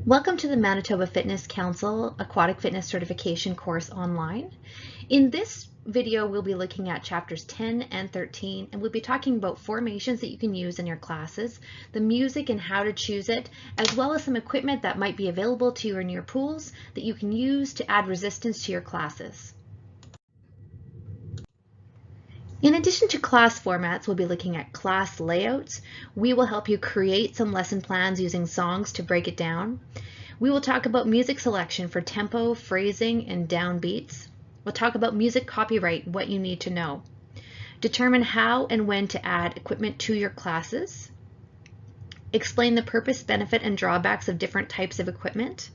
Welcome to the Manitoba Fitness Council Aquatic Fitness Certification course online. In this video, we'll be looking at chapters 10 and 13, and we'll be talking about formations that you can use in your classes, the music and how to choose it, as well as some equipment that might be available to you in your pools that you can use to add resistance to your classes. In addition to class formats, we'll be looking at class layouts. We will help you create some lesson plans using songs to break it down. We will talk about music selection for tempo, phrasing, and downbeats. We'll talk about music copyright, what you need to know. Determine how and when to add equipment to your classes. Explain the purpose, benefit, and drawbacks of different types of equipment.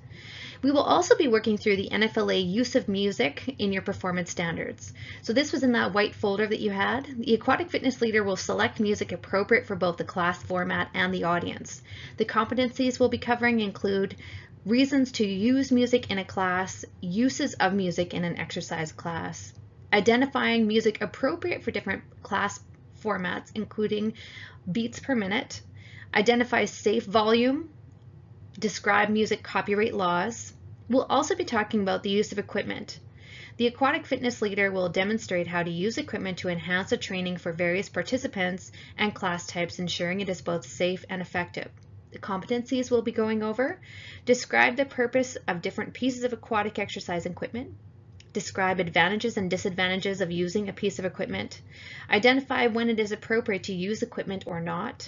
We will also be working through the NFLA use of music in your performance standards. So this was in that white folder that you had. The Aquatic Fitness Leader will select music appropriate for both the class format and the audience. The competencies we'll be covering include reasons to use music in a class, uses of music in an exercise class, identifying music appropriate for different class formats, including beats per minute, identify safe volume, describe music copyright laws. We'll also be talking about the use of equipment. The Aquatic Fitness Leader will demonstrate how to use equipment to enhance the training for various participants and class types, ensuring it is both safe and effective. The competencies we'll be going over: describe the purpose of different pieces of aquatic exercise equipment, describe advantages and disadvantages of using a piece of equipment, identify when it is appropriate to use equipment or not,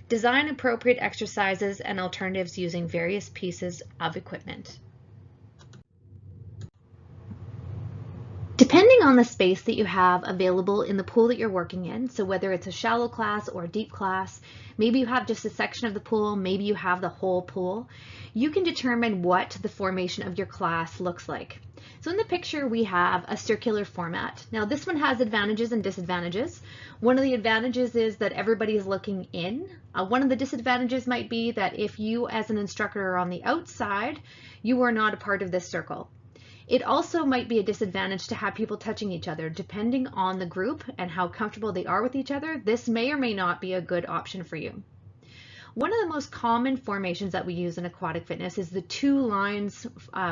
design appropriate exercises and alternatives using various pieces of equipment. Depending on the space that you have available in the pool that you're working in, so whether it's a shallow class or a deep class, maybe you have just a section of the pool, maybe you have the whole pool, you can determine what the formation of your class looks like. So in the picture we have a circular format. Now this one has advantages and disadvantages. One of the advantages is that everybody is looking in. One of the disadvantages might be that if you as an instructor are on the outside, you are not a part of this circle. It also might be a disadvantage to have people touching each other. Depending on the group and how comfortable they are with each other, this may or may not be a good option for you. One of the most common formations that we use in aquatic fitness is the two lines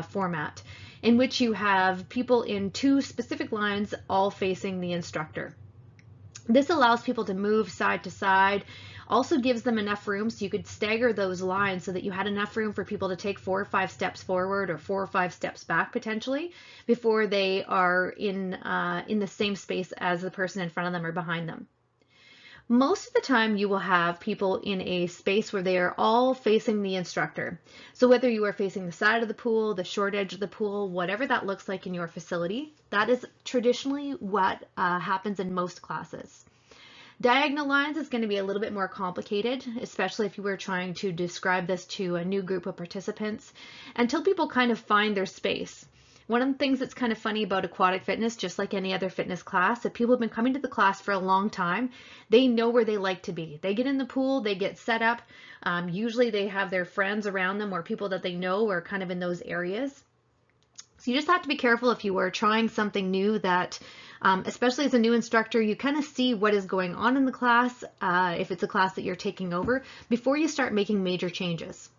format, in which you have people in two specific lines all facing the instructor. This allows people to move side to side, also gives them enough room so you could stagger those lines so that you had enough room for people to take 4 or 5 steps forward or 4 or 5 steps back potentially before they are in the same space as the person in front of them or behind them. Most of the time you will have people in a space where they are all facing the instructor. So whether you are facing the side of the pool, the short edge of the pool, whatever that looks like in your facility, that is traditionally what happens in most classes. Diagonal lines is going to be a little bit more complicated, especially if you were trying to describe this to a new group of participants, until people kind of find their space. One of the things that's kind of funny about aquatic fitness, just like any other fitness class, if people have been coming to the class for a long time, they know where they like to be. They get in the pool, they get set up. Usually they have their friends around them or people that they know are kind of in those areas. So you just have to be careful if you are trying something new that, especially as a new instructor, you kind of see what is going on in the class, if it's a class that you're taking over, before you start making major changes.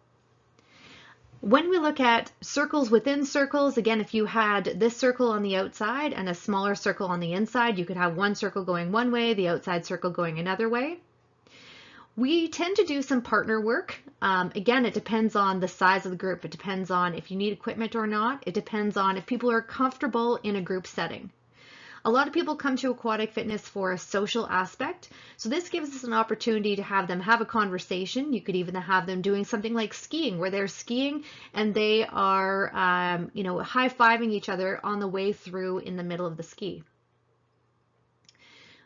When we look at circles within circles, again, if you had this circle on the outside and a smaller circle on the inside, you could have one circle going one way, the outside circle going another way. We tend to do some partner work. Again, it depends on the size of the group. It depends on if you need equipment or not. It depends on if people are comfortable in a group setting. A lot of people come to aquatic fitness for a social aspect. So this gives us an opportunity to have them have a conversation. You could even have them doing something like skiing, where they're skiing and they are, high-fiving each other on the way through in the middle of the ski.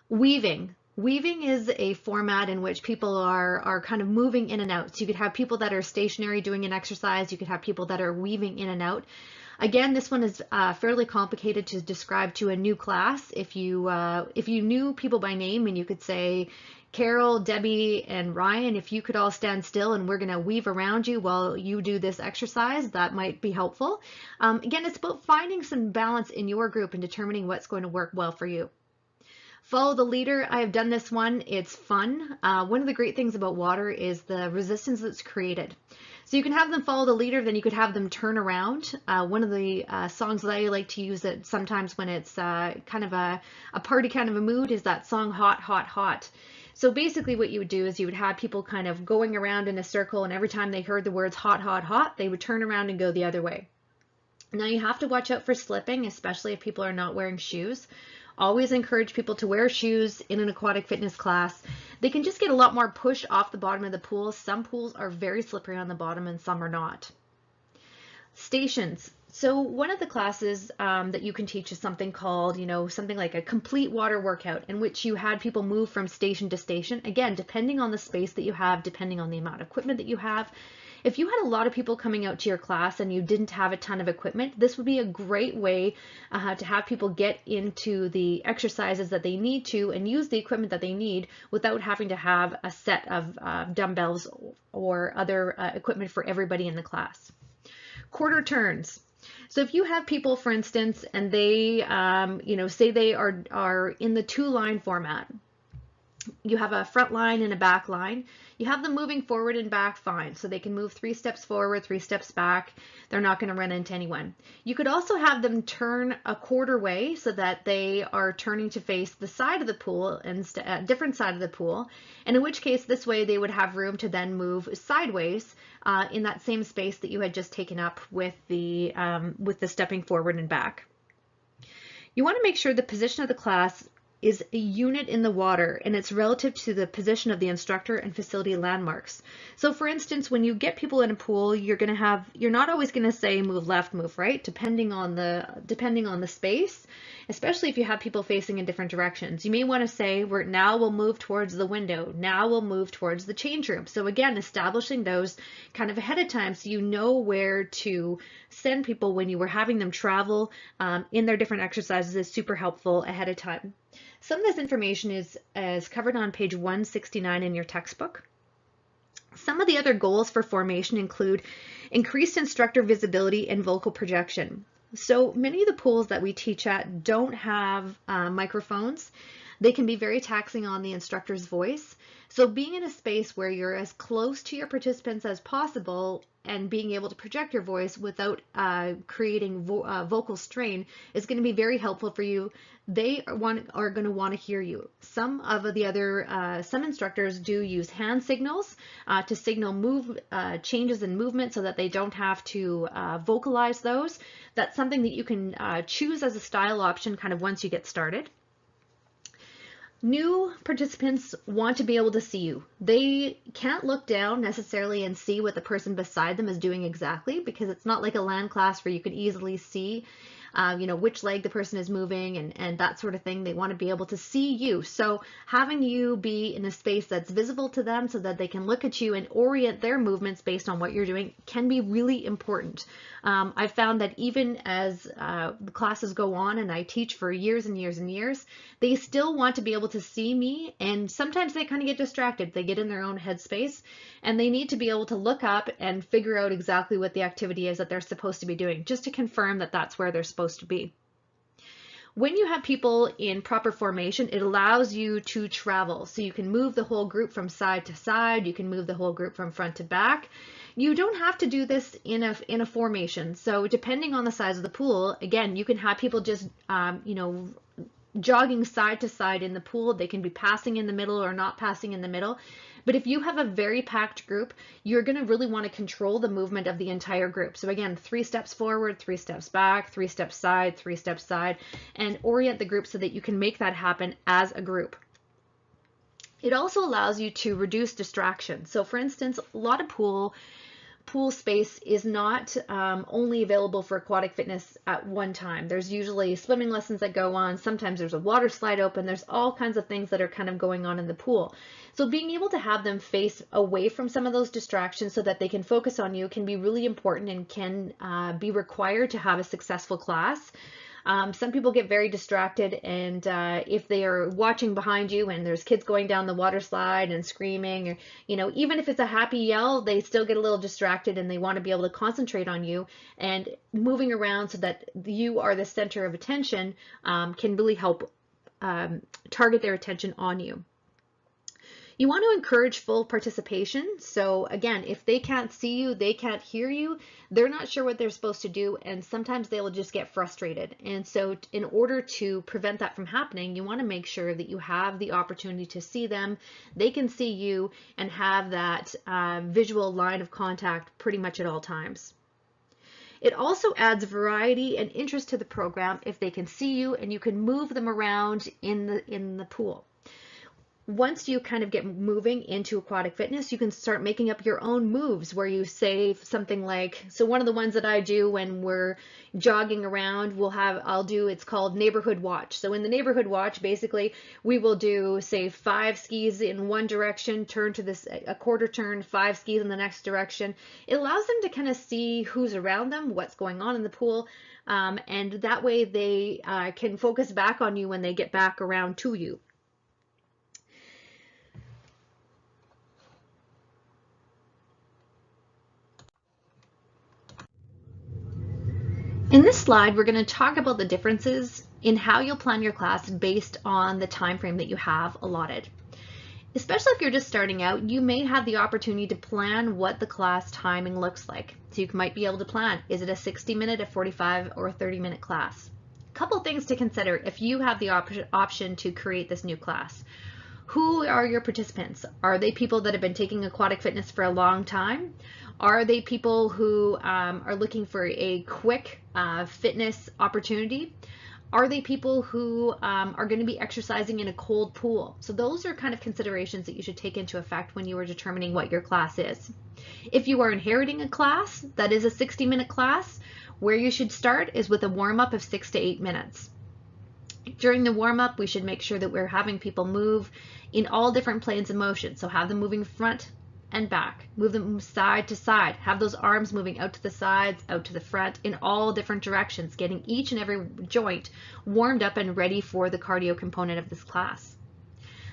Weaving. Weaving is a format in which people are kind of moving in and out. So you could have people that are stationary doing an exercise. You could have people that are weaving in and out. Again, this one is fairly complicated to describe to a new class. If you knew people by name and you could say, Carol, Debbie, and Ryan, if you could all stand still and we're going to weave around you while you do this exercise, that might be helpful. Again, it's about finding some balance in your group and determining what's going to work well for you. Follow the leader. I have done this one. It's fun. One of the great things about water is the resistance that's created. So you can have them follow the leader, then you could have them turn around. One of the songs that I like to use it sometimes when it's kind of a party kind of a mood is that song Hot, Hot, Hot. So basically what you would do is you would have people kind of going around in a circle, and every time they heard the words hot, hot, hot, they would turn around and go the other way. Now you have to watch out for slipping, especially if people are not wearing shoes. Always encourage people to wear shoes in an aquatic fitness class. They can just get a lot more push off the bottom of the pool. Some pools are very slippery on the bottom and some are not. Stations. So one of the classes that you can teach is something called, something like a complete water workout, in which you had people move from station to station. Again, depending on the space that you have, depending on the amount of equipment that you have. If you had a lot of people coming out to your class and you didn't have a ton of equipment, this would be a great way to have people get into the exercises that they need to and use the equipment that they need without having to have a set of dumbbells or other equipment for everybody in the class. Quarter turns. So if you have people, for instance, and they, say they are in the 2-line format, you have a front line and a back line. You have them moving forward and back fine, so they can move 3 steps forward, 3 steps back. They're not going to run into anyone. You could also have them turn a quarter way so that they are turning to face the side of the pool and different side of the pool, and in which case this way they would have room to then move sideways in that same space that you had just taken up with the stepping forward and back. You want to make sure the position of the class is a unit in the water, and it's relative to the position of the instructor and facility landmarks. So for instance, when you get people in a pool, you're not always going to say move left, move right, depending on the space, especially if you have people facing in different directions. You may want to say, now we'll move towards the window, now we'll move towards the change room. So again, establishing those kind of ahead of time so you know where to send people when you were having them travel in their different exercises is super helpful ahead of time. Some of this information is covered on page 169 in your textbook. Some of the other goals for formation include increased instructor visibility and vocal projection. So many of the pools that we teach at don't have microphones. They can be very taxing on the instructor's voice. So being in a space where you're as close to your participants as possible and being able to project your voice without creating vocal strain is going to be very helpful for you. They are going to want to hear you. Some instructors do use hand signals to signal changes in movement so that they don't have to vocalize those. That's something that you can choose as a style option kind of once you get started. New participants want to be able to see you. They can't look down necessarily and see what the person beside them is doing exactly, because it's not like a land class where you could easily see which leg the person is moving and that sort of thing. They want to be able to see you. So having you be in a space that's visible to them so that they can look at you and orient their movements based on what you're doing can be really important. I've found that even as the classes go on and I teach for years and years and years, they still want to be able to see me, and sometimes they kind of get distracted. They get in their own headspace and they need to be able to look up and figure out exactly what the activity is that they're supposed to be doing, just to confirm that that's where they're supposed to be. When you have people in proper formation, it allows you to travel. So you can move the whole group from side to side. You can move the whole group from front to back. You don't have to do this in a formation. So depending on the size of the pool, again, you can have people just, jogging side to side in the pool. They can be passing in the middle or not passing in the middle. But if you have a very packed group, you're going to really want to control the movement of the entire group. So again, 3 steps forward, 3 steps back, 3 steps side, 3 steps side, and orient the group so that you can make that happen as a group. It also allows you to reduce distraction. So for instance, a lot of pool space is not only available for aquatic fitness at one time. There's usually swimming lessons that go on. Sometimes there's a water slide open. There's all kinds of things that are kind of going on in the pool. So being able to have them face away from some of those distractions so that they can focus on you can be really important and can be required to have a successful class. Some people get very distracted, and if they are watching behind you and there's kids going down the water slide and screaming, or even if it's a happy yell, they still get a little distracted and they want to be able to concentrate on you, and moving around so that you are the center of attention can really help target their attention on you. You want to encourage full participation. So again, if they can't see you, they can't hear you, they're not sure what they're supposed to do, and sometimes they will just get frustrated. And so in order to prevent that from happening, you want to make sure that you have the opportunity to see them, they can see you, and have that visual line of contact pretty much at all times. It also adds variety and interest to the program if they can see you and you can move them around in the pool. Once you kind of get moving into aquatic fitness, you can start making up your own moves where you say something like, so one of the ones that I do when we're jogging around, it's called neighborhood watch. So in the neighborhood watch, basically we will do, say, 5 skis in one direction, turn to a quarter turn, 5 skis in the next direction. It allows them to kind of see who's around them, what's going on in the pool, and that way they can focus back on you when they get back around to you. In this slide, we're going to talk about the differences in how you'll plan your class based on the time frame that you have allotted. Especially if you're just starting out, you may have the opportunity to plan what the class timing looks like. So you might be able to plan, is it a 60-minute, a 45, or a 30-minute class? A couple things to consider if you have the option to create this new class. Who are your participants? Are they people that have been taking aquatic fitness for a long time? Are they people who are looking for a quick fitness opportunity? Are they people who are going to be exercising in a cold pool? So those are kind of considerations that you should take into effect when you are determining what your class is. If you are inheriting a class that is a 60-minute class, where you should start is with a warm-up of 6 to 8 minutes. During the warm-up, we should make sure that we're having people move in all different planes of motion. So have them moving front and back, move them side to side, have those arms moving out to the sides, out to the front, in all different directions, getting each and every joint warmed up and ready for the cardio component of this class.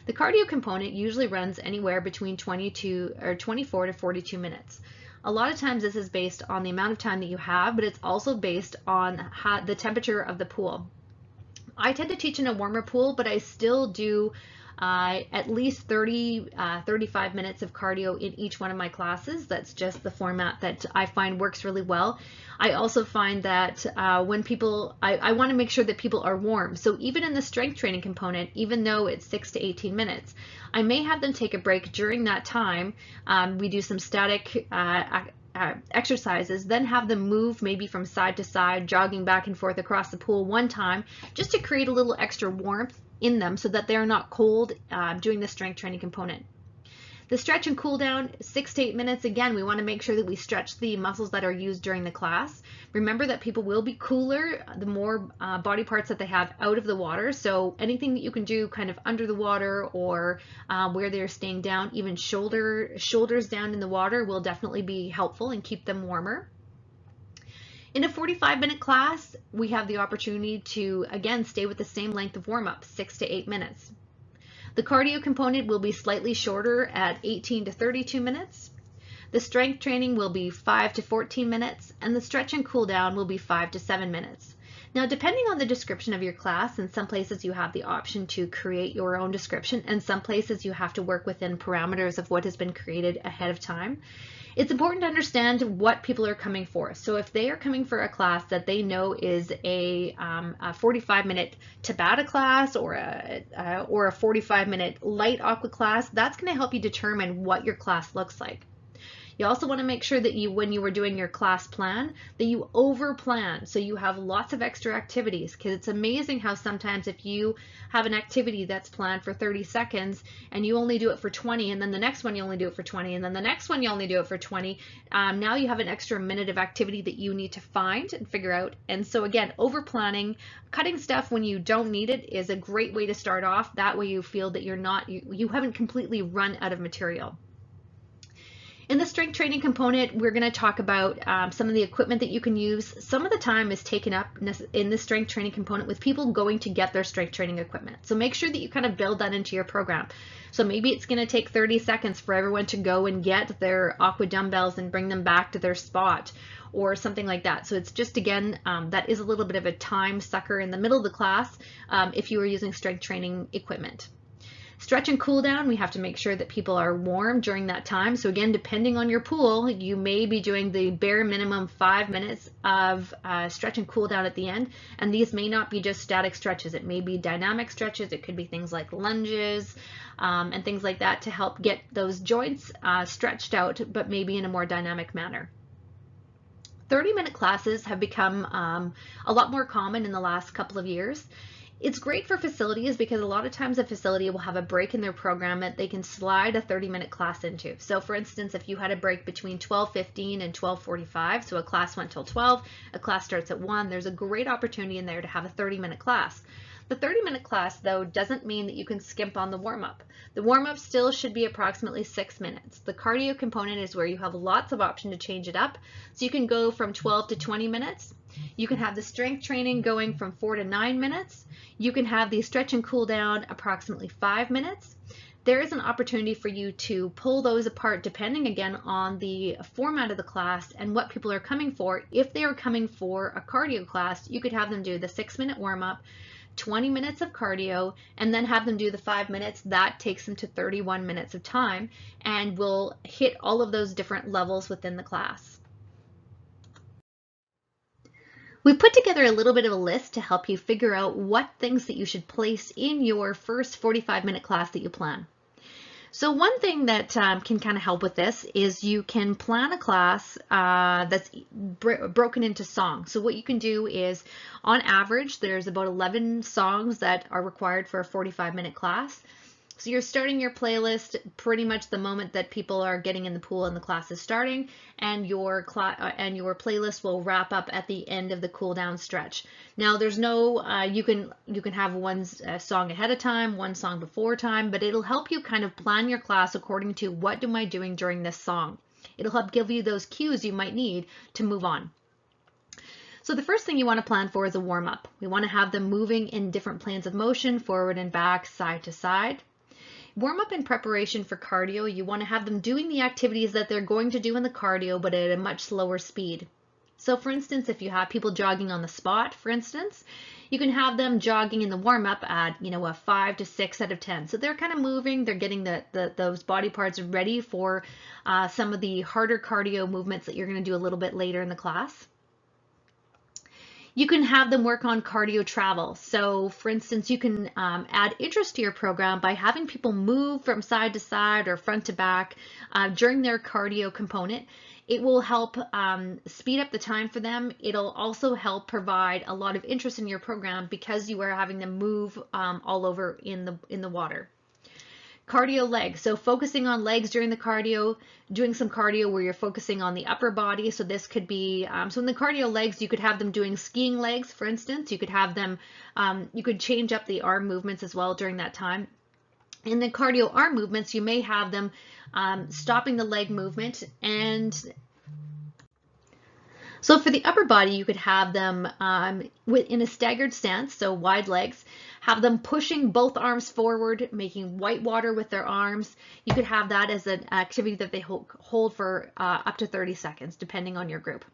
The cardio component usually runs anywhere between 24 to 42 minutes. A lot of times this is based on the amount of time that you have, but it's also based on the temperature of the pool. I tend to teach in a warmer pool, but I still do at least 35 minutes of cardio in each one of my classes. That's just the format that I find works really well. I also find that when people, I want to make sure that people are warm. So even in the strength training component, even though it's 6 to 18 minutes, I may have them take a break during that time. We do some static exercises, then have them move maybe from side to side, jogging back and forth across the pool one time, just to create a little extra warmth in them so that they're not cold doing the strength training component. The stretch and cool down, 6 to 8 minutes. Again, we want to make sure that we stretch the muscles that are used during the class. Remember that people will be cooler the more body parts that they have out of the water. So anything that you can do kind of under the water or where they're staying down, even shoulders down in the water, will definitely be helpful and keep them warmer. In a 45-minute class, we have the opportunity to, again, stay with the same length of warm-up, 6 to 8 minutes. The cardio component will be slightly shorter at 18 to 32 minutes. The strength training will be 5 to 14 minutes, and the stretch and cool down will be 5 to 7 minutes. Now, depending on the description of your class, in some places you have the option to create your own description, and some places you have to work within parameters of what has been created ahead of time. It's important to understand what people are coming for. So if they are coming for a class that they know is a 45-minute Tabata class or a 45-minute light aqua class, that's going to help you determine what your class looks like. You also want to make sure that when you are doing your class plan, that you over plan so you have lots of extra activities, because it's amazing how sometimes if you have an activity that's planned for 30 seconds and you only do it for 20, and then the next one you only do it for 20, and then the next one you only do it for 20, now you have an extra minute of activity that you need to find and figure out. And so again, over cutting stuff when you don't need it is a great way to start off. That way you feel that you haven't completely run out of material. In the strength training component, we're going to talk about some of the equipment that you can use. Some of the time is taken up in the strength training component with people going to get their strength training equipment. So make sure that you kind of build that into your program. So maybe it's going to take 30 seconds for everyone to go and get their Aqua dumbbells and bring them back to their spot or something like that. So it's just, again, that is a little bit of a time sucker in the middle of the class if you are using strength training equipment. Stretch and cool down, we have to make sure that people are warm during that time. So again, depending on your pool, you may be doing the bare minimum 5 minutes of stretch and cool down at the end. And these may not be just static stretches. It may be dynamic stretches. It could be things like lunges and things like that to help get those joints stretched out, but maybe in a more dynamic manner. 30-minute classes have become a lot more common in the last couple of years. It's great for facilities because a lot of times a facility will have a break in their program that they can slide a 30-minute class into. So for instance, if you had a break between 12:15 and 12:45, so a class went till 12, a class starts at 1, there's a great opportunity in there to have a 30-minute class. The 30-minute class, though, doesn't mean that you can skimp on the warm-up. The warm-up still should be approximately 6 minutes. The cardio component is where you have lots of option to change it up. So you can go from 12 to 20 minutes. You can have the strength training going from 4 to 9 minutes. You can have the stretch and cool down approximately 5 minutes. There is an opportunity for you to pull those apart depending, again, on the format of the class and what people are coming for. If they are coming for a cardio class, you could have them do the 6-minute warm-up, 20 minutes of cardio, and then have them do the 5 minutes. That takes them to 31 minutes of time and will hit all of those different levels within the class. We put together a little bit of a list to help you figure out what things that you should place in your first 45-minute class that you plan. So one thing that can kind of help with this is you can plan a class that's broken into songs. So what you can do is, on average, there's about 11 songs that are required for a 45-minute class. So you're starting your playlist pretty much the moment that people are getting in the pool and the class is starting, and your playlist will wrap up at the end of the cool down stretch. Now there's no, you can have one song ahead of time, one song before time, but it'll help you kind of plan your class according to what am I doing during this song. It'll help give you those cues you might need to move on. So the first thing you want to plan for is a warm-up. We want to have them moving in different planes of motion, forward and back, side to side. Warm up in preparation for cardio, you want to have them doing the activities that they're going to do in the cardio, but at a much slower speed. So for instance, if you have people jogging on the spot, for instance, you can have them jogging in the warm up at, a 5 to 6 out of 10. So they're kind of moving, they're getting those body parts ready for some of the harder cardio movements that you're going to do a little bit later in the class. You can have them work on cardio travel. So for instance, you can add interest to your program by having people move from side to side or front to back during their cardio component. It will help speed up the time for them. It'll also help provide a lot of interest in your program because you are having them move all over in the water. Cardio legs, so focusing on legs during the cardio, doing some cardio where you're focusing on the upper body. So this could be, so in the cardio legs, you could have them doing skiing legs, for instance. You could have them, you could change up the arm movements as well during that time. In the cardio arm movements, you may have them stopping the leg movement. And so for the upper body, you could have them in a staggered stance, so wide legs, have them pushing both arms forward, making white water with their arms. You could have that as an activity that they hold for up to 30 seconds, depending on your group.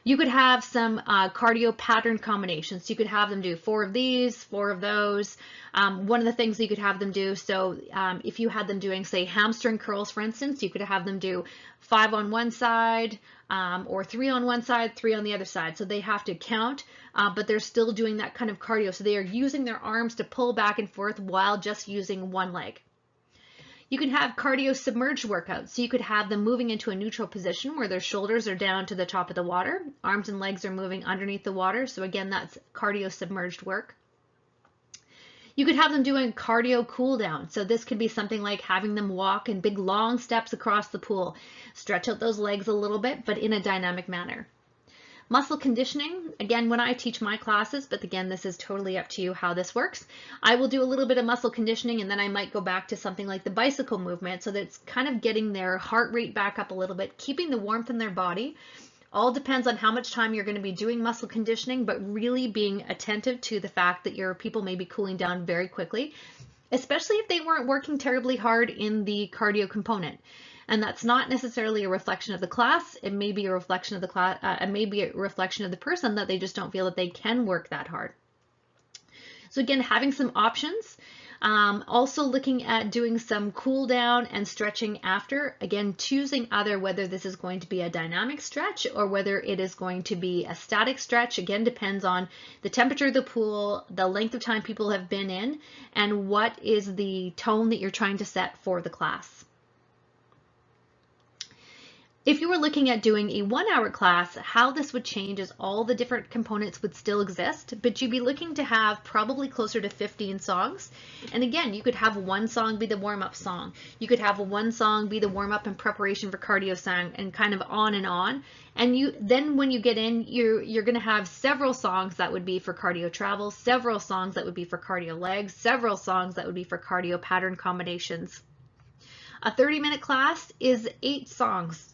You could have some cardio pattern combinations. You could have them do 4 of these, 4 of those. One of the things that you could have them do, so if you had them doing, say, hamstring curls, for instance, you could have them do 5 on one side or 3 on one side, 3 on the other side. So they have to count, but they're still doing that kind of cardio. So they are using their arms to pull back and forth while just using one leg. You can have cardio submerged workouts. So you could have them moving into a neutral position where their shoulders are down to the top of the water. Arms and legs are moving underneath the water. So again, that's cardio submerged work. You could have them doing cardio cool down. So this could be something like having them walk in big long steps across the pool. Stretch out those legs a little bit, but in a dynamic manner. Muscle conditioning, again, when I teach my classes, but again, this is totally up to you how this works. I will do a little bit of muscle conditioning and then I might go back to something like the bicycle movement so that it's kind of getting their heart rate back up a little bit, keeping the warmth in their body. All depends on how much time you're going to be doing muscle conditioning, but really being attentive to the fact that your people may be cooling down very quickly, especially if they weren't working terribly hard in the cardio component. And that's not necessarily a reflection of the class. It may be a reflection of the class, it may be a reflection of the person that they just don't feel that they can work that hard. So again, having some options. Also looking at doing some cool down and stretching after. Again, choosing either whether this is going to be a dynamic stretch or whether it is going to be a static stretch. Again, depends on the temperature of the pool, the length of time people have been in, and what is the tone that you're trying to set for the class. If you were looking at doing a 1 hour class, how this would change is all the different components would still exist, but you'd be looking to have probably closer to 15 songs. And again, you could have one song be the warm-up song. You could have one song be the warm-up in preparation for cardio song, and kind of on and on. And then when you get in, you're going to have several songs that would be for cardio travel, several songs that would be for cardio legs, several songs that would be for cardio pattern combinations. A 30-minute class is 8 songs,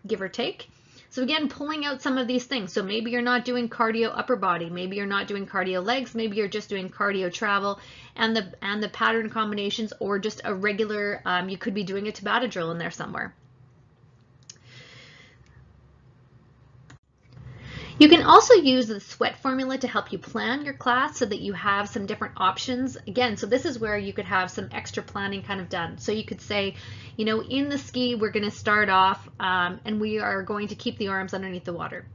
give or take. So again, pulling out some of these things. So maybe you're not doing cardio upper body, maybe you're not doing cardio legs, maybe you're just doing cardio travel and the pattern combinations, or just a regular, you could be doing a Tabata drill in there somewhere. You can also use the sweat formula to help you plan your class so that you have some different options. Again, so this is where you could have some extra planning kind of done. So you could say, you know, in the ski, we're going to start off and we are going to keep the arms underneath the water.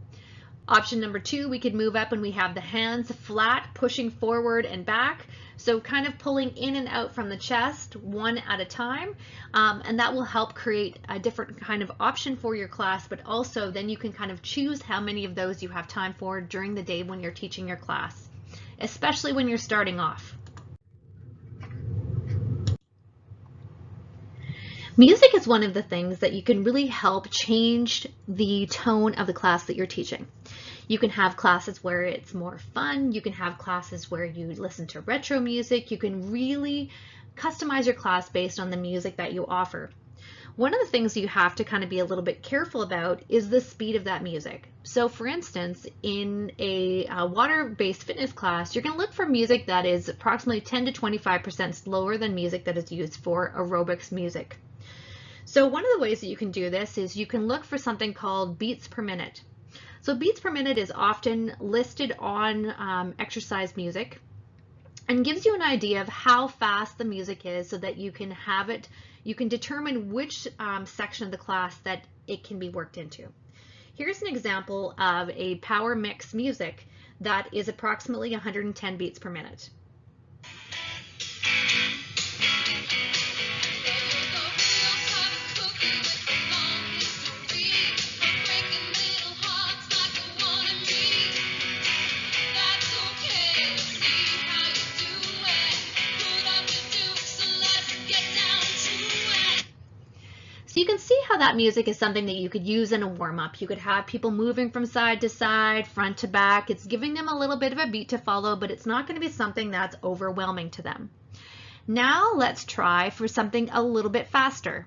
Option number 2, we could move up and we have the hands flat, pushing forward and back. So kind of pulling in and out from the chest one at a time. And that will help create a different kind of option for your class, but also then you can kind of choose how many of those you have time for during the day when you're teaching your class, especially when you're starting off. Music is one of the things that you can really help change the tone of the class that you're teaching. You can have classes where it's more fun. You can have classes where you listen to retro music. You can really customize your class based on the music that you offer. One of the things you have to kind of be a little bit careful about is the speed of that music. So for instance, in a water-based fitness class, you're going to look for music that is approximately 10 to 25% slower than music that is used for aerobics music. So one of the ways that you can do this is you can look for something called beats per minute. So beats per minute is often listed on exercise music and gives you an idea of how fast the music is so that you can have it, you can determine which section of the class that it can be worked into. Here's an example of a power mix music that is approximately 110 beats per minute. So you can see how that music is something that you could use in a warm-up. You could have people moving from side to side, front to back. It's giving them a little bit of a beat to follow, but it's not going to be something that's overwhelming to them. Now let's try for something a little bit faster.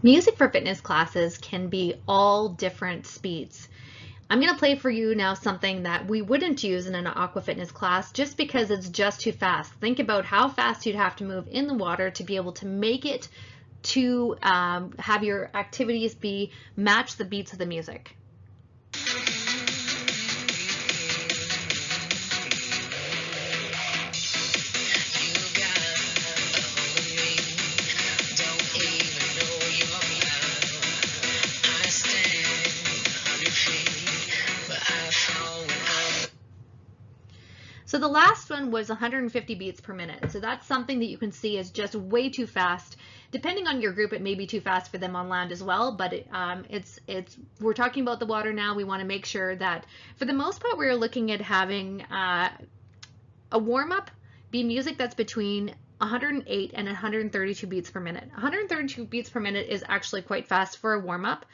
Music for fitness classes can be all different speeds. I'm going to play for you now something that we wouldn't use in an aqua fitness class just because it's just too fast. Think about how fast you'd have to move in the water to be able to make it to have your activities match the beats of the music. You got So the last one was 150 beats per minute. So that's something that you can see is just way too fast. Depending on your group, it may be too fast for them on land as well, but we're talking about the water now. We want to make sure that for the most part, we're looking at having a warm-up be music that's between 108 and 132 beats per minute. 132 beats per minute is actually quite fast for a warm-up.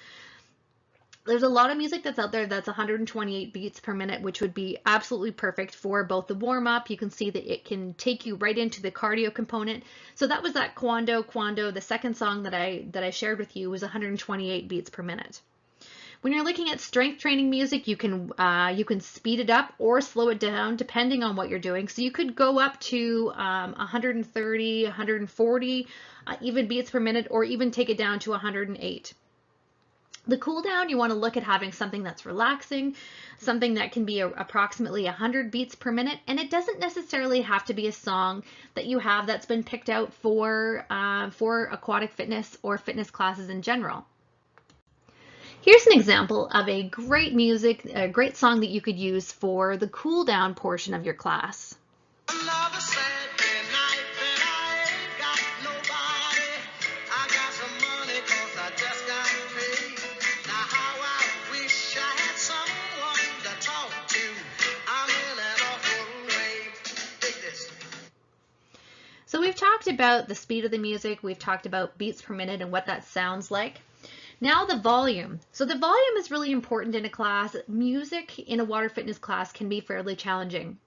There's a lot of music that's out there that's 128 beats per minute, which would be absolutely perfect for both the warm-up. You can see that it can take you right into the cardio component. So that was that Quando. The second song that I shared with you was 128 beats per minute. When you're looking at strength training music, you can speed it up or slow it down depending on what you're doing. So you could go up to 130, 140 even beats per minute, or even take it down to 108. The cool down, you want to look at having something that's relaxing, something that can be approximately 100 beats per minute, and it doesn't necessarily have to be a song that you have that's been picked out for aquatic fitness or fitness classes in general. Here's an example of a great song that you could use for the cool down portion of your class. So we've talked about the speed of the music, we've talked about beats per minute and what that sounds like. Now the volume. So the volume is really important in a class. Music in a water fitness class can be fairly challenging.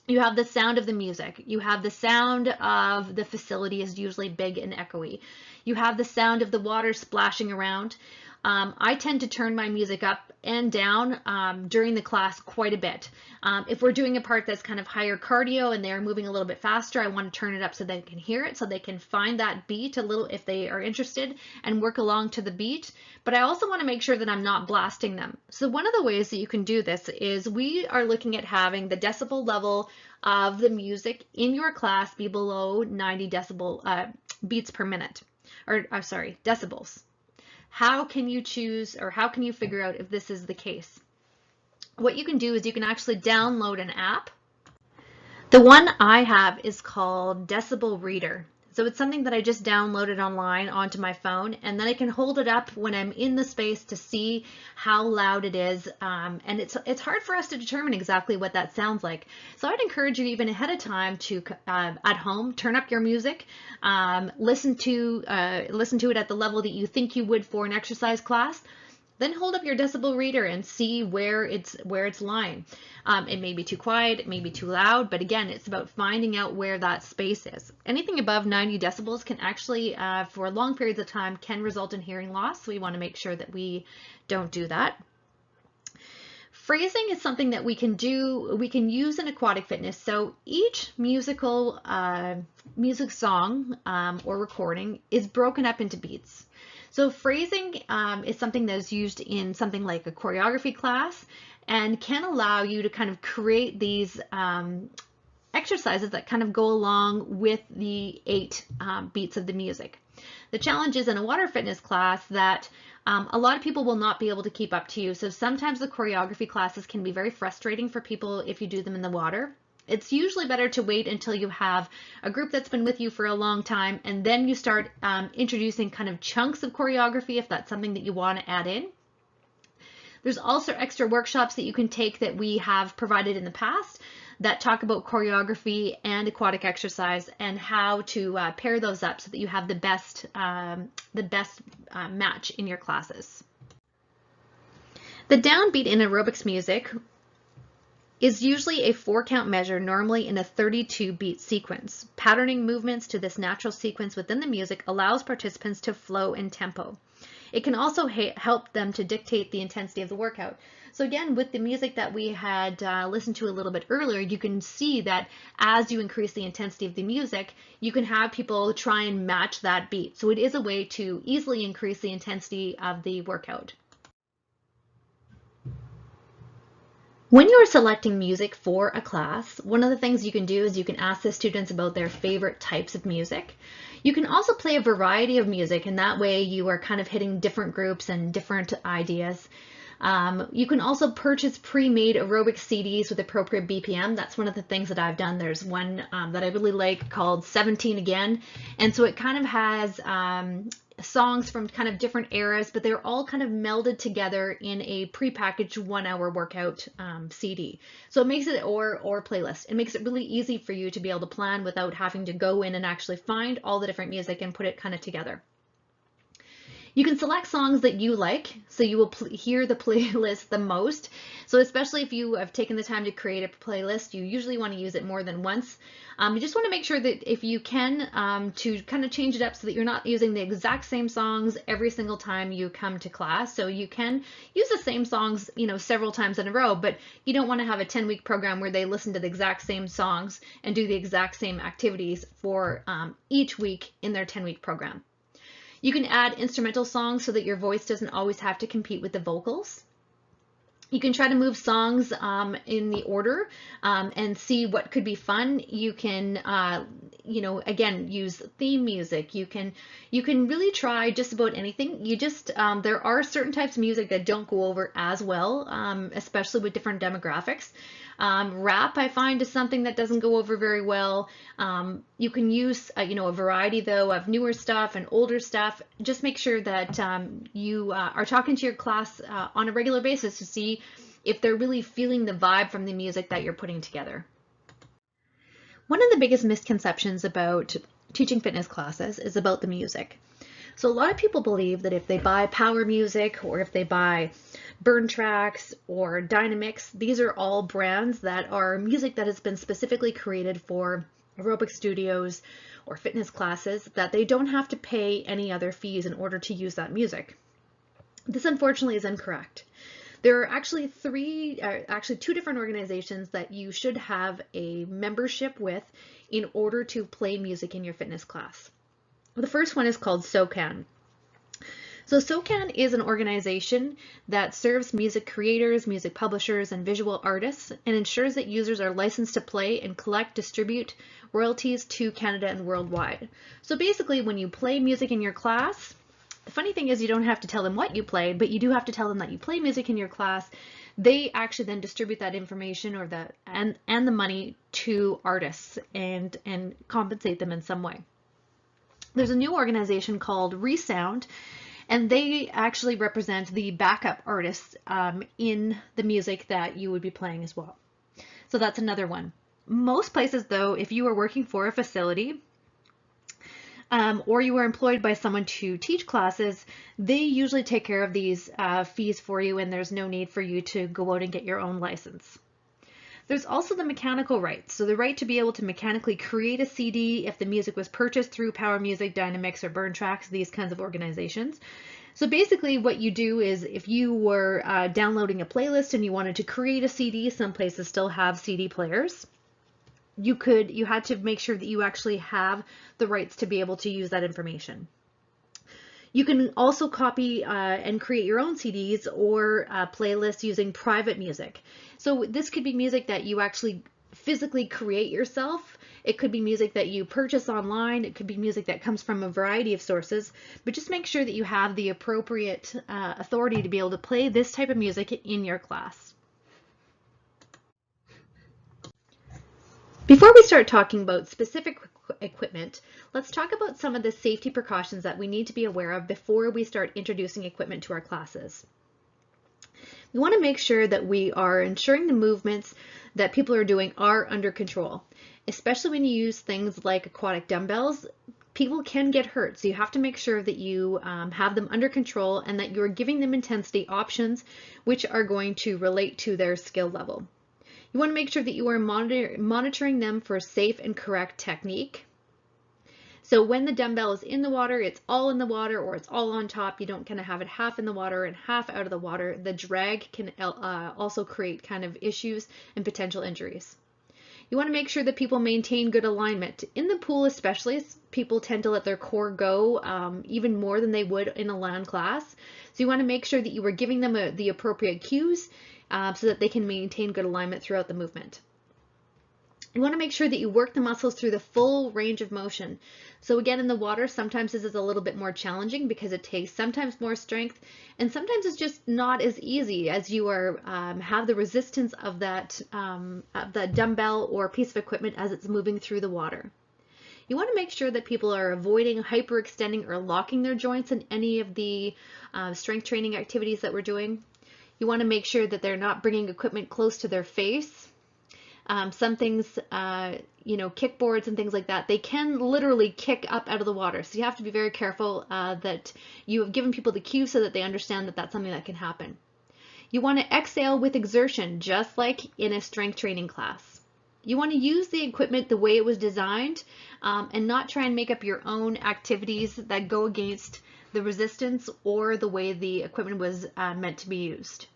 You have the sound of the music. You have the sound of the facility is usually big and echoey. You have the sound of the water splashing around. I tend to turn my music up and down during the class quite a bit. If we're doing a part that's kind of higher cardio and they're moving a little bit faster, I want to turn it up so they can hear it, so they can find that beat a little if they are interested and work along to the beat. But I also want to make sure that I'm not blasting them. So one of the ways that you can do this is we are looking at having the decibel level of the music in your class be below 90 decibel beats per minute, or I'm sorry, decibels. How can you choose, or how can you figure out if this is the case? What you can do is you can actually download an app. The one I have is called Decibel Reader. So it's something that I just downloaded online onto my phone, and then I can hold it up when I'm in the space to see how loud it is. And it's hard for us to determine exactly what that sounds like. So I'd encourage you even ahead of time to at home turn up your music, listen to it at the level that you think you would for an exercise class. Then hold up your decibel reader and see where it's lying. It may be too quiet, it may be too loud, but again, it's about finding out where that space is. Anything above 90 decibels can actually, for long periods of time, can result in hearing loss. So we want to make sure that we don't do that. Phrasing is something that we can use in aquatic fitness. So each music song or recording is broken up into beats. So phrasing is something that is used in something like a choreography class and can allow you to kind of create these exercises that kind of go along with the 8 beats of the music. The challenge is in a water fitness class that a lot of people will not be able to keep up to you. So sometimes the choreography classes can be very frustrating for people if you do them in the water. It's usually better to wait until you have a group that's been with you for a long time, and then you start introducing kind of chunks of choreography if that's something that you want to add in. There's also extra workshops that you can take that we have provided in the past that talk about choreography and aquatic exercise and how to pair those up so that you have the best match in your classes. The downbeat in aerobics music is usually a 4-count measure, normally in a 32-beat sequence. Patterning movements to this natural sequence within the music allows participants to flow in tempo. It can also help them to dictate the intensity of the workout. So again, with the music that we had listened to a little bit earlier, you can see that as you increase the intensity of the music, you can have people try and match that beat. So it is a way to easily increase the intensity of the workout. When you are selecting music for a class, one of the things you can do is you can ask the students about their favorite types of music. You can also play a variety of music, and that way you are kind of hitting different groups and different ideas. You can also purchase pre-made aerobic CDs with appropriate BPM. That's one of the things that I've done. There's one that I really like called 17 Again. And so it kind of has songs from kind of different eras, but they're all kind of melded together in a prepackaged 1-hour workout CD. So it makes it, or playlist. It makes it really easy for you to be able to plan without having to go in and actually find all the different music and put it kind of together. You can select songs that you like, so you will hear the playlist the most. So especially if you have taken the time to create a playlist, you usually want to use it more than once. You just want to make sure that if you can, to kind of change it up so that you're not using the exact same songs every single time you come to class. So you can use the same songs, you know, several times in a row, but you don't want to have a 10-week program where they listen to the exact same songs and do the exact same activities for each week in their 10-week program. You can add instrumental songs so that your voice doesn't always have to compete with the vocals. You can try to move songs in the order and see what could be fun. You can, you know, again, use theme music. You can really try just about anything. You just, there are certain types of music that don't go over as well, especially with different demographics. Rap, I find, is something that doesn't go over very well. You can use, you know, a variety though of newer stuff and older stuff. Just make sure that you are talking to your class on a regular basis to see if they're really feeling the vibe from the music that you're putting together. One of the biggest misconceptions about teaching fitness classes is about the music. So a lot of people believe that if they buy power music or if they buy burn tracks or dynamics, these are all brands that are music that has been specifically created for aerobic studios or fitness classes, that they don't have to pay any other fees in order to use that music. This unfortunately is incorrect. There are actually two different organizations that you should have a membership with in order to play music in your fitness class. The first one is called SOCAN. So SOCAN is an organization that serves music creators, music publishers, and visual artists, and ensures that users are licensed to play and distribute royalties to Canada and worldwide. So basically, when you play music in your class, the funny thing is you don't have to tell them what you played, but you do have to tell them that you play music in your class. They actually then distribute that information or and the money to artists and compensate them in some way. There's a new organization called Resound, and they actually represent the backup artists in the music that you would be playing as well. So that's another one. Most places though, if you are working for a facility or you are employed by someone to teach classes, they usually take care of these fees for you, and there's no need for you to go out and get your own license. There's also the mechanical rights, so the right to be able to mechanically create a CD if the music was purchased through Power Music, Dynamics, or Burn Tracks, these kinds of organizations. So basically what you do is if you were downloading a playlist and you wanted to create a CD, some places still have CD players, you had to make sure that you actually have the rights to be able to use that information. You can also copy and create your own CDs or playlists using private music. So this could be music that you actually physically create yourself. It could be music that you purchase online. It could be music that comes from a variety of sources, but just make sure that you have the appropriate authority to be able to play this type of music in your class. Before we start talking about specific equipment, let's talk about some of the safety precautions that we need to be aware of before we start introducing equipment to our classes. We want to make sure that we are ensuring the movements that people are doing are under control, especially when you use things like aquatic dumbbells. People can get hurt, so you have to make sure that you have them under control and that you're giving them intensity options which are going to relate to their skill level. You want to make sure that you are monitoring them for safe and correct technique. So when the dumbbell is in the water, it's all in the water or it's all on top. You don't kind of have it half in the water and half out of the water. The drag can also create kind of issues and potential injuries. You want to make sure that people maintain good alignment. In the pool especially, people tend to let their core go even more than they would in a land class. So you want to make sure that you are giving them the appropriate cues so that they can maintain good alignment throughout the movement. You want to make sure that you work the muscles through the full range of motion. So again, in the water, sometimes this is a little bit more challenging because it takes sometimes more strength, and sometimes it's just not as easy as you are have the resistance of that dumbbell or piece of equipment as it's moving through the water. You want to make sure that people are avoiding hyperextending or locking their joints in any of the strength training activities that we're doing. You want to make sure that they're not bringing equipment close to their face. Some things, kickboards and things like that, they can literally kick up out of the water. So you have to be very careful that you have given people the cue so that they understand that that's something that can happen. You want to exhale with exertion, just like in a strength training class. You want to use the equipment the way it was designed and not try and make up your own activities that go against the resistance or the way the equipment was meant to be used.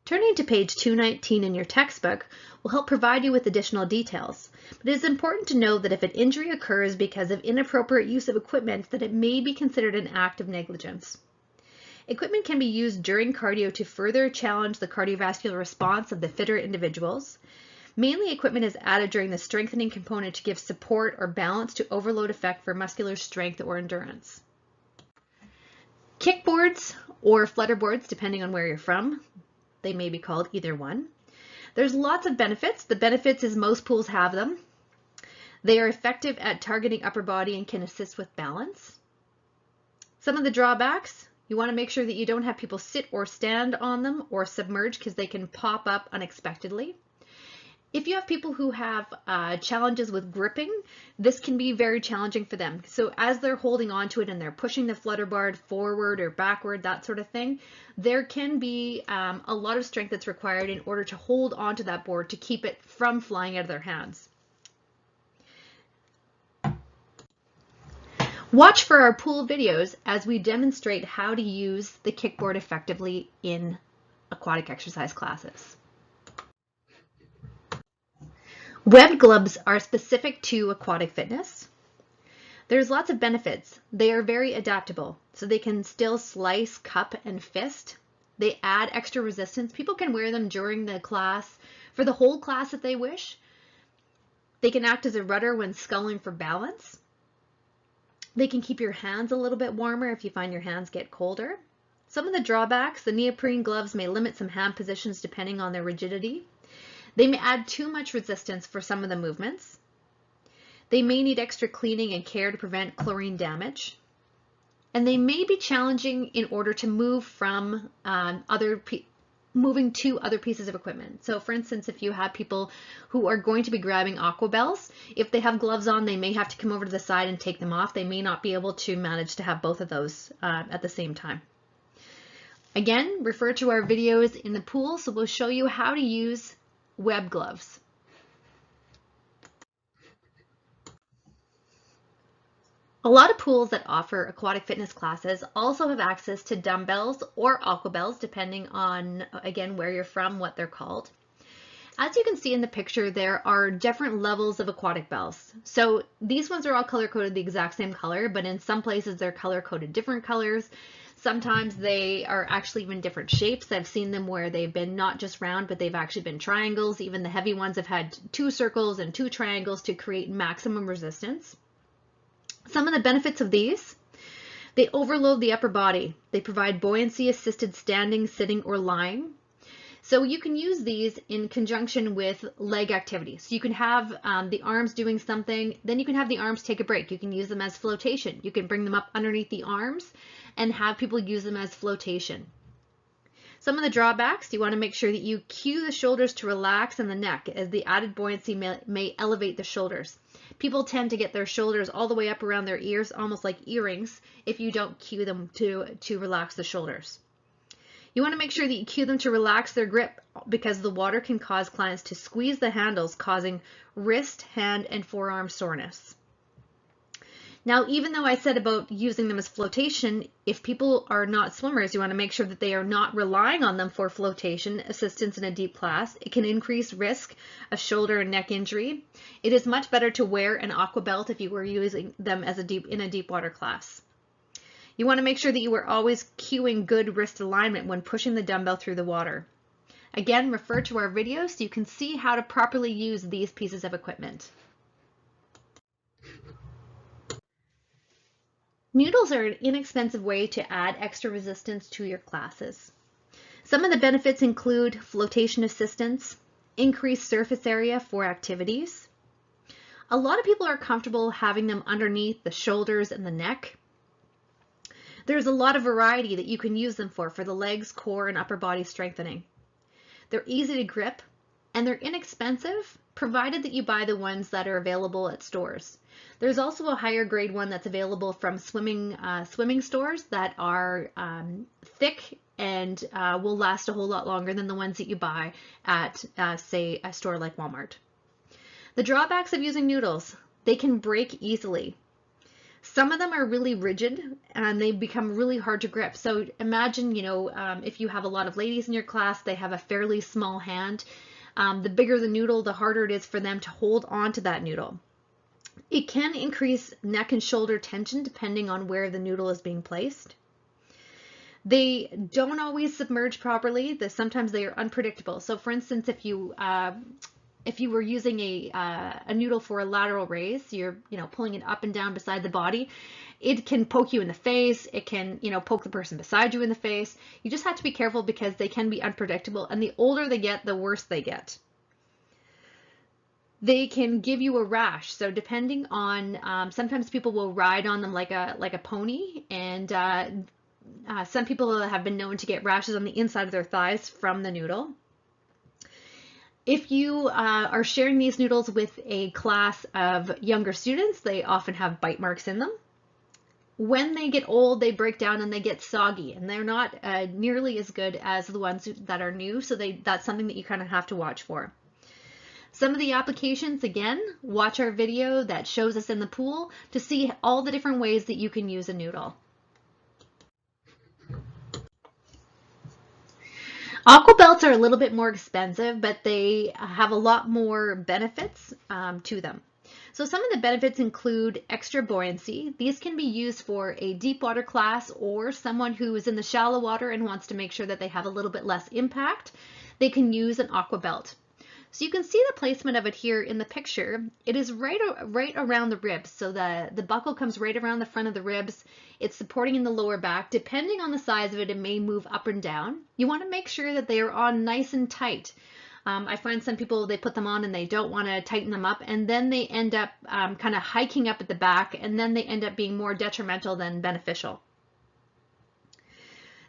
Turning to page 219 in your textbook will help provide you with additional details, but it is important to know that if an injury occurs because of inappropriate use of equipment, that it may be considered an act of negligence. Equipment can be used during cardio to further challenge the cardiovascular response of the fitter individuals. Mainly, equipment is added during the strengthening component to give support or balance to overload effect for muscular strength or endurance. Kickboards or flutterboards, depending on where you're from, they may be called either one. There's lots of benefits. The benefits is most pools have them. They are effective at targeting upper body and can assist with balance. Some of the drawbacks, you want to make sure that you don't have people sit or stand on them or submerge because they can pop up unexpectedly. If you have people who have challenges with gripping, this can be very challenging for them. So as they're holding onto it and they're pushing the flutter bar forward or backward, that sort of thing, there can be a lot of strength that's required in order to hold onto that board to keep it from flying out of their hands. Watch for our pool videos as we demonstrate how to use the kickboard effectively in aquatic exercise classes. Webbed gloves are specific to aquatic fitness. There's lots of benefits. They are very adaptable, so they can still slice, cup, and fist. They add extra resistance. People can wear them during the class, for the whole class if they wish. They can act as a rudder when sculling for balance. They can keep your hands a little bit warmer if you find your hands get colder. Some of the drawbacks, the neoprene gloves may limit some hand positions depending on their rigidity. They may add too much resistance for some of the movements. They may need extra cleaning and care to prevent chlorine damage. And they may be challenging in order to move from moving to other pieces of equipment. So for instance, if you have people who are going to be grabbing Aqua Belts, if they have gloves on, they may have to come over to the side and take them off. They may not be able to manage to have both of those at the same time. Again, refer to our videos in the pool, so we'll show you how to use web gloves. A lot of pools that offer aquatic fitness classes also have access to dumbbells or aqua belts, depending on, again, where you're from, what they're called. As you can see in the picture, there are different levels of aquatic belts. So these ones are all color-coded the exact same color, but in some places they're color-coded different colors. Sometimes they are actually even different shapes. I've seen them where they've been not just round, but they've actually been triangles. Even the heavy ones have had 2 circles and 2 triangles to create maximum resistance. Some of the benefits of these, they overload the upper body. They provide buoyancy assisted standing, sitting, or lying. So you can use these in conjunction with leg activities. So you can have the arms doing something, then you can have the arms take a break. You can use them as flotation. You can bring them up underneath the arms and have people use them as flotation. Some of the drawbacks, you want to make sure that you cue the shoulders to relax and the neck, as the added buoyancy may elevate the shoulders. People tend to get their shoulders all the way up around their ears, almost like earrings, if you don't cue them to relax the shoulders. You want to make sure that you cue them to relax their grip, because the water can cause clients to squeeze the handles, causing wrist, hand, and forearm soreness. Now, even though I said about using them as flotation, if people are not swimmers, you want to make sure that they are not relying on them for flotation assistance in a deep class. It can increase risk of shoulder and neck injury. It is much better to wear an aqua belt if you were using them as in a deep water class. You want to make sure that you are always cueing good wrist alignment when pushing the dumbbell through the water. Again, refer to our video so you can see how to properly use these pieces of equipment. Noodles are an inexpensive way to add extra resistance to your classes. Some of the benefits include flotation assistance, increased surface area for activities. A lot of people are comfortable having them underneath the shoulders and the neck. There's a lot of variety that you can use them for the legs, core, and upper body strengthening. They're easy to grip and they're inexpensive, provided that you buy the ones that are available at stores. There's also a higher grade one that's available from swimming stores that are thick and will last a whole lot longer than the ones that you buy at, say, a store like Walmart. The drawbacks of using Noodles: they can break easily. Some of them are really rigid and they become really hard to grip. So imagine, if you have a lot of ladies in your class, they have a fairly small hand. The bigger the noodle, the harder it is for them to hold on to that noodle. It can increase neck and shoulder tension depending on where the noodle is being placed. They don't always submerge properly. Sometimes they are unpredictable. So for instance, if you were using a noodle for a lateral raise, you're pulling it up and down beside the body, it can poke you in the face. It can poke the person beside you in the face. You just have to be careful because they can be unpredictable, and the older they get, the worse they get. They can give you a rash. So depending on, sometimes people will ride on them like a pony, and some people have been known to get rashes on the inside of their thighs from the noodle. If you are sharing these noodles with a class of younger students, they often have bite marks in them. When they get old, they break down and they get soggy, and they're not nearly as good as the ones that are new, so that's something that you kind of have to watch for. Some of the applications, again, watch our video that shows us in the pool to see all the different ways that you can use a noodle. Aqua Belts are a little bit more expensive, but they have a lot more benefits to them. So some of the benefits include extra buoyancy. These can be used for a deep water class or someone who is in the shallow water and wants to make sure that they have a little bit less impact. They can use an Aqua Belt. So you can see the placement of it here in the picture. It is right around the ribs. So the buckle comes right around the front of the ribs. It's supporting in the lower back. Depending on the size of it, it may move up and down. You want to make sure that they are on nice and tight. I find some people, they put them on and they don't want to tighten them up, and then they end up kind of hiking up at the back, and then they end up being more detrimental than beneficial.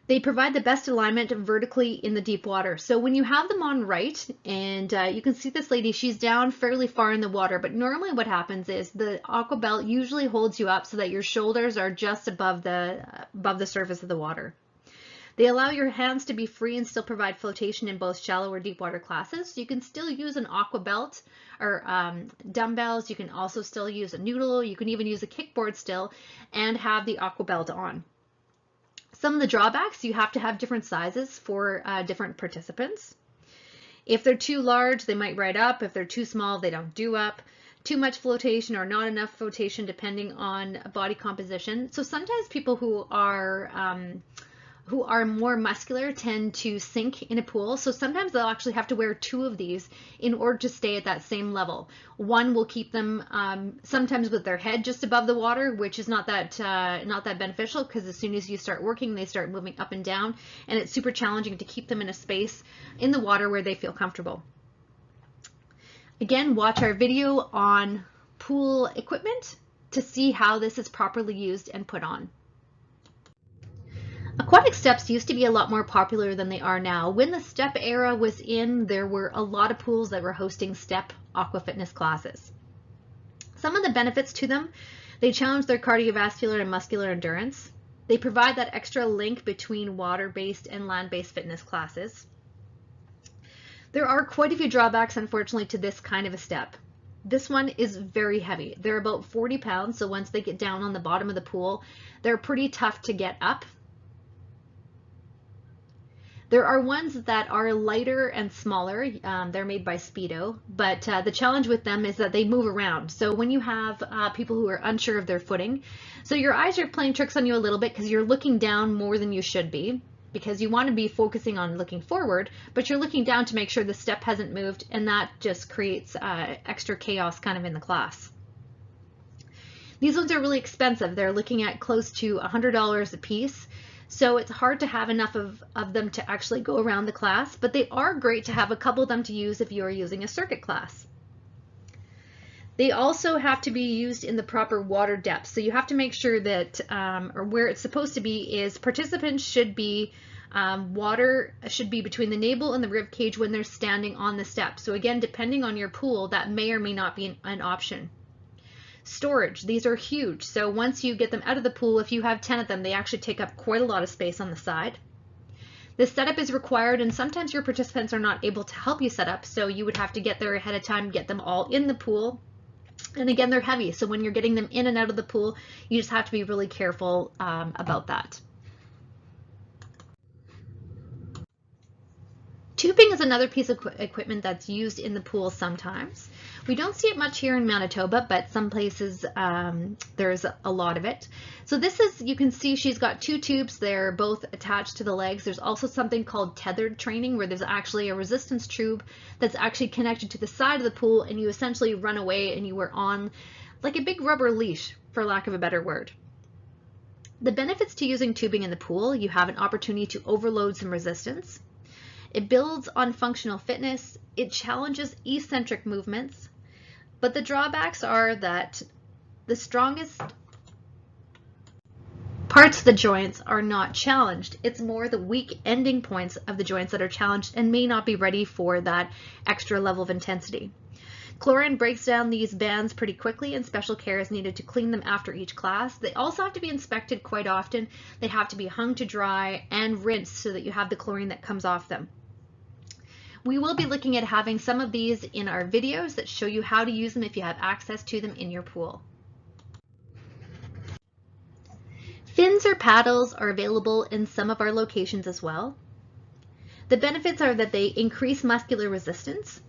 They provide the best alignment vertically in the deep water. So when you have them on right, and you can see this lady, she's down fairly far in the water, but normally what happens is the Aqua Belt usually holds you up so that your shoulders are just above the surface of the water. They allow your hands to be free and still provide flotation in both shallow or deep water classes. So you can still use an Aqua Belt or dumbbells. You can also still use a noodle. You can even use a kickboard still and have the Aqua Belt on. Some of the drawbacks: you have to have different sizes for different participants. If they're too large, they might ride up. If they're too small, they don't do up. Too much flotation or not enough flotation depending on body composition. So sometimes people who are more muscular tend to sink in a pool. So sometimes they'll actually have to wear two of these in order to stay at that same level. One will keep them sometimes with their head just above the water, which is not that beneficial, because as soon as you start working, they start moving up and down, and it's super challenging to keep them in a space in the water where they feel comfortable. Again, watch our video on pool equipment to see how this is properly used and put on. Aquatic steps used to be a lot more popular than they are now. When the step era was in, there were a lot of pools that were hosting step aqua fitness classes. Some of the benefits to them: they challenge their cardiovascular and muscular endurance. They provide that extra link between water-based and land-based fitness classes. There are quite a few drawbacks, unfortunately, to this kind of a step. This one is very heavy. They're about 40 pounds, so once they get down on the bottom of the pool, they're pretty tough to get up. There are ones that are lighter and smaller. They're made by Speedo, but the challenge with them is that they move around. So when you have people who are unsure of their footing, so your eyes are playing tricks on you a little bit because you're looking down more than you should be. because you want to be focusing on looking forward, but you're looking down to make sure the step hasn't moved, and that just creates extra chaos kind of in the class. These ones are really expensive. They're looking at close to $100 a piece. So it's hard to have enough of them to actually go around the class, but they are great to have a couple of them to use if you are using a circuit class. They also have to be used in the proper water depth. So you have to make sure that, or where it's supposed to be is participants should be, water should be between the navel and the rib cage when they're standing on the step. So again, depending on your pool, that may or may not be an option. Storage, these are huge. So once you get them out of the pool, if you have 10 of them, they actually take up quite a lot of space on the side. The setup is required, and sometimes your participants are not able to help you set up, so you would have to get there ahead of time, get them all in the pool. And again, they're heavy, so when you're getting them in and out of the pool, you just have to be really careful about that. Tubing is another piece of equipment that's used in the pool sometimes. We don't see it much here in Manitoba, but some places there's a lot of it. So this is, you can see she's got 2 tubes. They're both attached to the legs. There's also something called tethered training, where there's actually a resistance tube that's actually connected to the side of the pool, and you essentially run away and you are on like a big rubber leash, for lack of a better word. The benefits to using tubing in the pool: you have an opportunity to overload some resistance. It builds on functional fitness. It challenges eccentric movements. But the drawbacks are that the strongest parts of the joints are not challenged. It's more the weak ending points of the joints that are challenged and may not be ready for that extra level of intensity. Chlorine breaks down these bands pretty quickly, and special care is needed to clean them after each class. They also have to be inspected quite often. They have to be hung to dry and rinsed so that you have the chlorine that comes off them. We will be looking at having some of these in our videos that show you how to use them if you have access to them in your pool. Fins or paddles are available in some of our locations as well. The benefits are that they increase muscular resistance.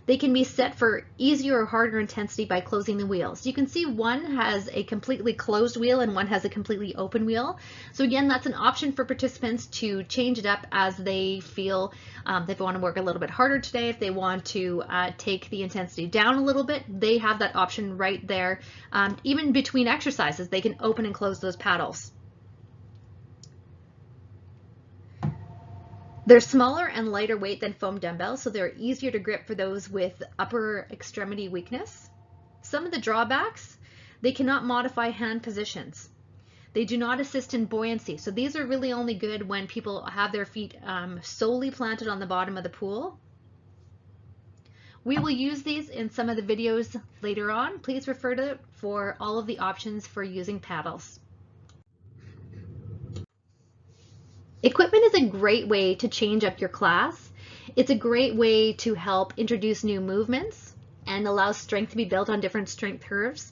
They can be set for easier or harder intensity by closing the wheels. You can see one has a completely closed wheel and one has a completely open wheel. So again, that's an option for participants to change it up as they feel. If they want to work a little bit harder today, if they want to take the intensity down a little bit, they have that option right there. Even between exercises, they can open and close those paddles. They're smaller and lighter weight than foam dumbbells, so they're easier to grip for those with upper extremity weakness. Some of the drawbacks: they cannot modify hand positions. They do not assist in buoyancy, so these are really only good when people have their feet solely planted on the bottom of the pool. We will use these in some of the videos later on. Please refer to it for all of the options for using paddles. Equipment is a great way to change up your class. It's a great way to help introduce new movements and allow strength to be built on different strength curves.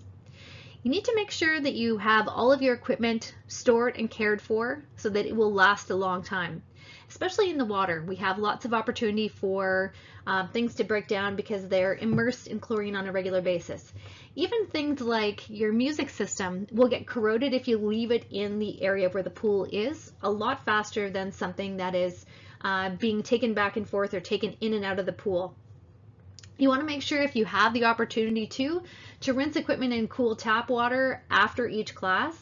You need to make sure that you have all of your equipment stored and cared for so that it will last a long time. Especially in the water, we have lots of opportunity for things to break down because they're immersed in chlorine on a regular basis. Even things like your music system will get corroded if you leave it in the area where the pool is a lot faster than something that is being taken back and forth or taken in and out of the pool. You want to make sure, if you have the opportunity to rinse equipment in cool tap water after each class.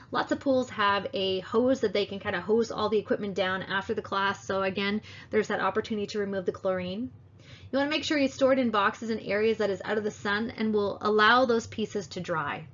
Lots of pools have a hose that they can kind of hose all the equipment down after the class. So again, there's that opportunity to remove the chlorine. You want to make sure you store it in boxes in areas that is out of the sun and will allow those pieces to dry.